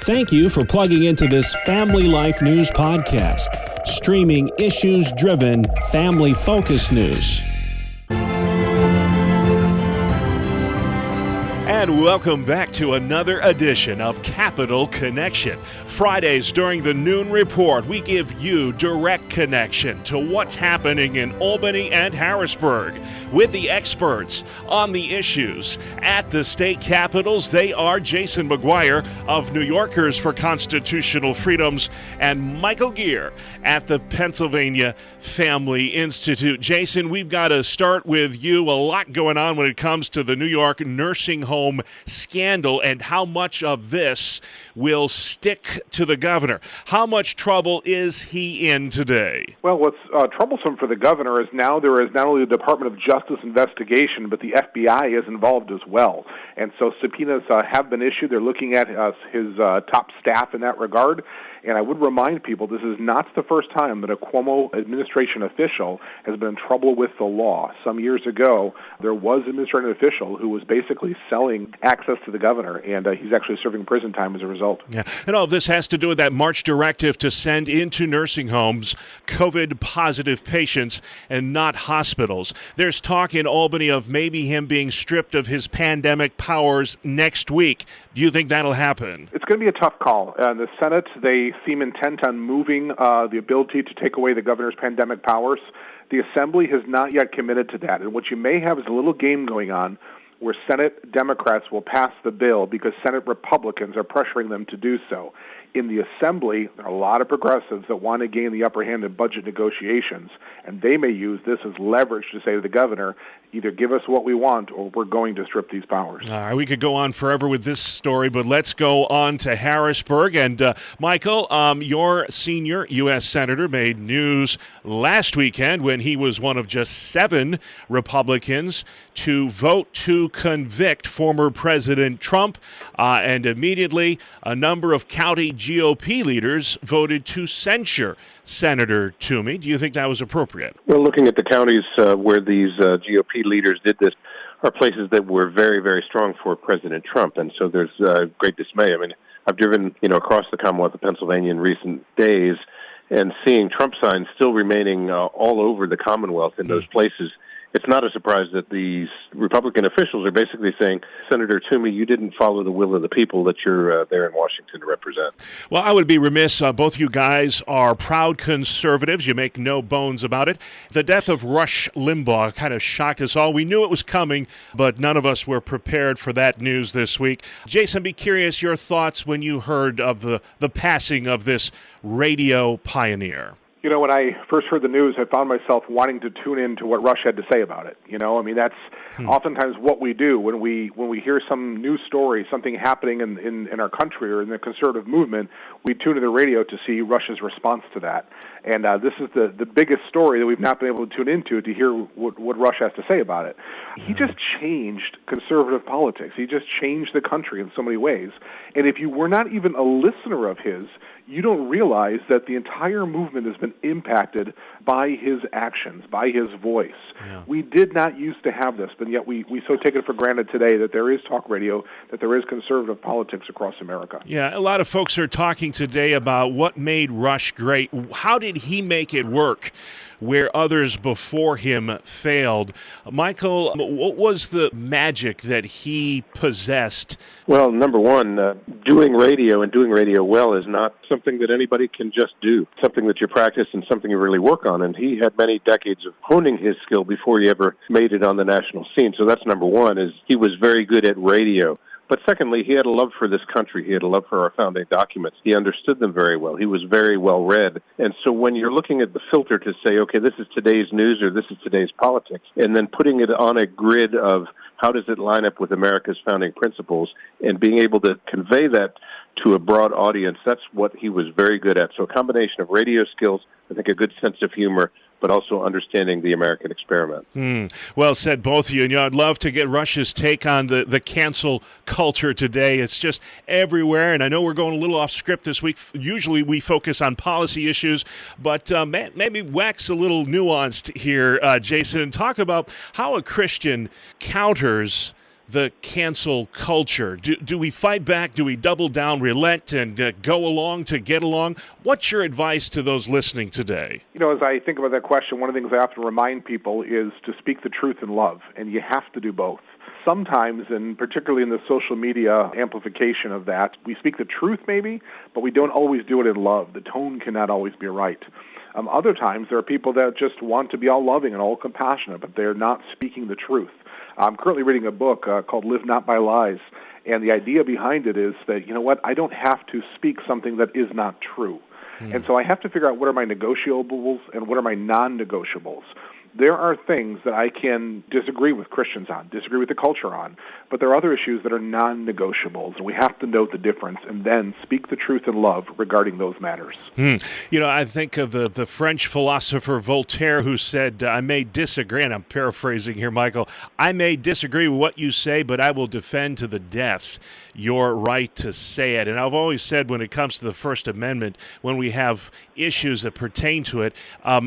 Thank you for plugging into this Family Life News podcast, streaming issues-driven, family-focused news. And welcome back to another edition of Capital Connection. Fridays during the Noon Report, we give you direct connection to what's happening in Albany and Harrisburg with the experts on the issues at the state capitals. They are Jason McGuire of New Yorkers for Constitutional Freedoms and Michael Geer at the Pennsylvania Family Institute. Jason, we've got to start with you. A lot going on when it comes to the New York nursing home scandal and how much of this will stick to the governor. How much trouble is he in today? Well, what's troublesome for the governor is now there is not only the Department of Justice investigation, but the FBI is involved as well. And so subpoenas have been issued. They're looking at his top staff in that regard. And I would remind people this is not the first time that a Cuomo administration official has been in trouble with the law. Some years ago, there was an administrative official who was basically selling access to the governor, and he's actually serving prison time as a result. Yeah, and all of this has to do with that March directive to send into nursing homes COVID-positive patients and not hospitals. There's talk in Albany of maybe him being stripped of his pandemic powers next week. Do you think that'll happen? It's going to be a tough call. The Senate, they seem intent on moving the ability to take away the governor's pandemic powers. The Assembly has not yet committed to that. And what you may have is a little game going on where Senate Democrats will pass the bill because Senate Republicans are pressuring them to do so. In the Assembly, there are a lot of progressives that want to gain the upper hand in budget negotiations, and they may use this as leverage to say to the governor, either give us what we want or we're going to strip these powers. All right, we could go on forever with this story, but let's go on to Harrisburg. And Michael, your senior U.S. Senator made news last weekend when he was one of just 7 Republicans to vote to convict former President Trump, and immediately a number of county GOP leaders voted to censure Senator Toomey. Do you think that was appropriate? Well, looking at the counties where these GOP leaders did this are places that were very, very strong for President Trump, and so there's great dismay. I mean, I've driven, across the Commonwealth of Pennsylvania in recent days, and seeing Trump signs still remaining all over the Commonwealth in those places. It's not a surprise that these Republican officials are basically saying, Senator Toomey, you didn't follow the will of the people that you're there in Washington to represent. Well, I would be remiss. Both you guys are proud conservatives. You make no bones about it. The death of Rush Limbaugh kind of shocked us all. We knew it was coming, but none of us were prepared for that news this week. Jason, be curious your thoughts when you heard of the passing of this radio pioneer. When I first heard the news, I found myself wanting to tune in to what Rush had to say about it. That's oftentimes what we do when we hear some news story, something happening in our country or in the conservative movement, we tune to the radio to see Rush's response to that. And this is the biggest story that we've not been able to tune into to hear what Rush has to say about it. He just changed conservative politics. He just changed the country in so many ways. And if you were not even a listener of his, you don't realize that the entire movement has been impacted by his actions, by his voice. Yeah. We did not used to have this, but yet we so take it for granted today that there is talk radio, that there is conservative politics across America. Yeah, a lot of folks are talking today about what made Rush great. How did he make it work where others before him failed? Michael, what was the magic that he possessed? Well, number one, doing radio and doing radio well is not something that anybody can just do. It's something that you practice and something you really work on. And he had many decades of honing his skill before he ever made it on the national scene. So that's number one, is he was very good at radio. But secondly, he had a love for this country. He had a love for our founding documents. He understood them very well. He was very well read. And so when you're looking at the filter to say, okay, this is today's news or this is today's politics, and then putting it on a grid of how does it line up with America's founding principles and being able to convey that to a broad audience, that's what he was very good at. So a combination of radio skills, I think a good sense of humor, but also understanding the American experiment. Well said, both of you. And I'd love to get Rush's take on the cancel culture today. It's just everywhere, and I know we're going a little off script this week. Usually we focus on policy issues, but maybe wax a little nuanced here, Jason, and talk about how a Christian counters the cancel culture? Do we fight back? Do we double down, relent, and go along to get along? What's your advice to those listening today? As I think about that question, one of the things I often remind people is to speak the truth in love, and you have to do both. Sometimes, and particularly in the social media amplification of that, we speak the truth maybe, but we don't always do it in love. The tone cannot always be right. Other times, there are people that just want to be all loving and all compassionate, but they're not speaking the truth. I'm currently reading a book called Live Not by Lies, and the idea behind it is that, I don't have to speak something that is not true. And so I have to figure out what are my negotiables and what are my non-negotiables. There are things that I can disagree with Christians on, disagree with the culture on, but there are other issues that are non-negotiables, and we have to note the difference and then speak the truth in love regarding those matters. I think of the French philosopher Voltaire, who said, I may disagree, and I'm paraphrasing here, Michael, I may disagree with what you say, but I will defend to the death your right to say it. And I've always said when it comes to the First Amendment, when we have issues that pertain to it,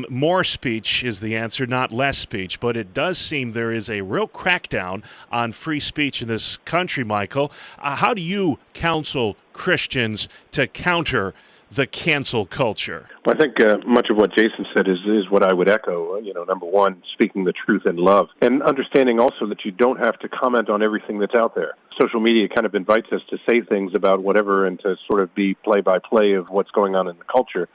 more speech is the answer, not less speech. But it does seem there is a real crackdown on free speech in this country, Michael. How do you counsel Christians to counter the cancel culture? Well, I think much of what Jason said is what I would echo. Number one, speaking the truth in love, and understanding also that you don't have to comment on everything that's out there. Social media kind of invites us to say things about whatever and to sort of be play-by-play of what's going on in the culture.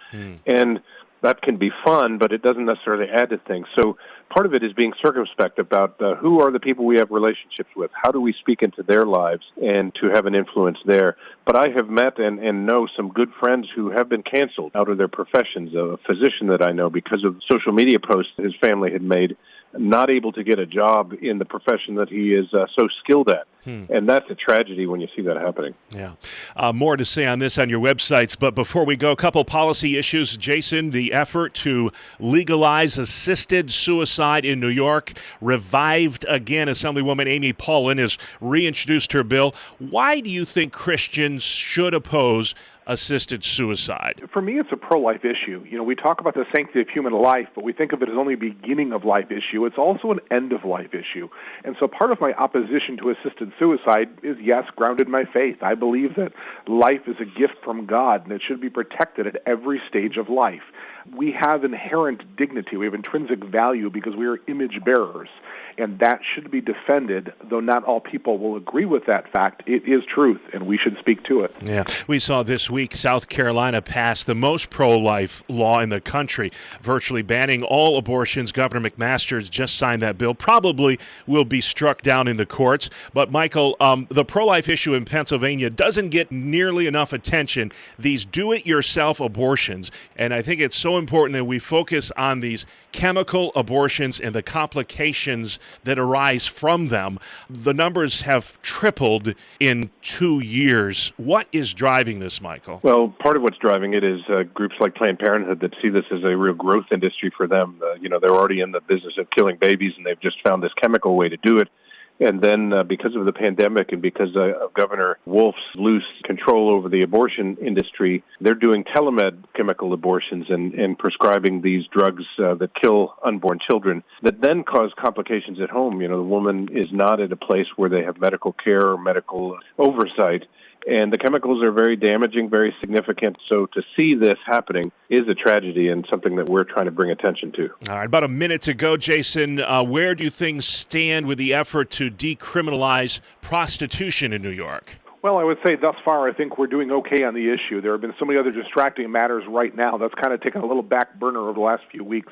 And that can be fun, but it doesn't necessarily add to things. So part of it is being circumspect about who are the people we have relationships with, how do we speak into their lives, and to have an influence there. But I have met and know some good friends who have been canceled out of their professions. A physician that I know, because of social media posts his family had made, not able to get a job in the profession that he is so skilled at. And that's a tragedy when you see that happening. Yeah. More to say on this on your websites, but before we go, a couple policy issues. Jason, the effort to legalize assisted suicide in New York revived again. Assemblywoman Amy Paulin has reintroduced her bill. Why do you think Christians should oppose assisted suicide? For me, it's a pro-life issue. We talk about the sanctity of human life, but we think of it as only a beginning of life issue. It's also an end of life issue. And so part of my opposition to assisted suicide is, yes, grounded in my faith. I believe that life is a gift from God, and it should be protected at every stage of life. We have inherent dignity. We have intrinsic value because we are image bearers. And that should be defended, though not all people will agree with that fact. It is truth, and we should speak to it. Yeah. We saw this week South Carolina pass the most pro-life law in the country, virtually banning all abortions. Governor McMaster's just signed that bill. Probably will be struck down in the courts. But, Michael, the pro-life issue in Pennsylvania doesn't get nearly enough attention. These do-it-yourself abortions. And I think it's so important that we focus on these chemical abortions and the complications that arise from them. The numbers have tripled in 2 years. What is driving this, Michael? Well, part of what's driving it is groups like Planned Parenthood that see this as a real growth industry for them. They're already in the business of killing babies, and they've just found this chemical way to do it. And then because of the pandemic and because of Governor Wolf's loose control over the abortion industry, they're doing telemed chemical abortions and prescribing these drugs that kill unborn children that then cause complications at home. The woman is not at a place where they have medical care or medical oversight. And the chemicals are very damaging, very significant. So to see this happening is a tragedy and something that we're trying to bring attention to. All right, about a minute to go, Jason. Where do things stand with the effort to decriminalize prostitution in New York? Well, I would say thus far, I think we're doing okay on the issue. There have been so many other distracting matters right now that's kind of taken a little back burner over the last few weeks.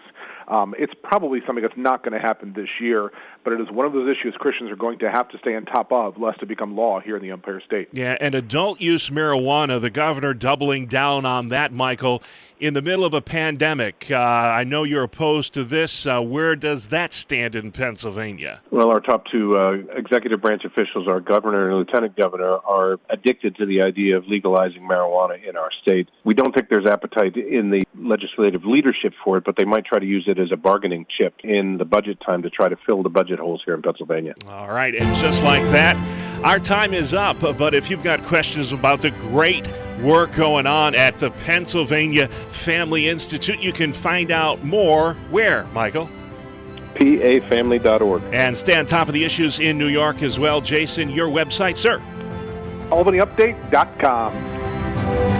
It's probably something that's not going to happen this year, but it is one of those issues Christians are going to have to stay on top of, lest it become law here in the Empire State. Yeah, and adult use marijuana, the governor doubling down on that, Michael, in the middle of a pandemic. I know you're opposed to this. Where does that stand in Pennsylvania? Well, our top two executive branch officials, our governor and lieutenant governor, are addicted to the idea of legalizing marijuana in our state. We don't think there's appetite in the legislative leadership for it, but they might try to use it as a bargaining chip in the budget time to try to fill the budget holes here in Pennsylvania. All right, and just like that, our time is up. But if you've got questions about the great work going on at the Pennsylvania Family Institute, you can find out more where, Michael? pafamily.org. And stay on top of the issues in New York as well. Jason, your website, sir? AlbanyUpdate.com.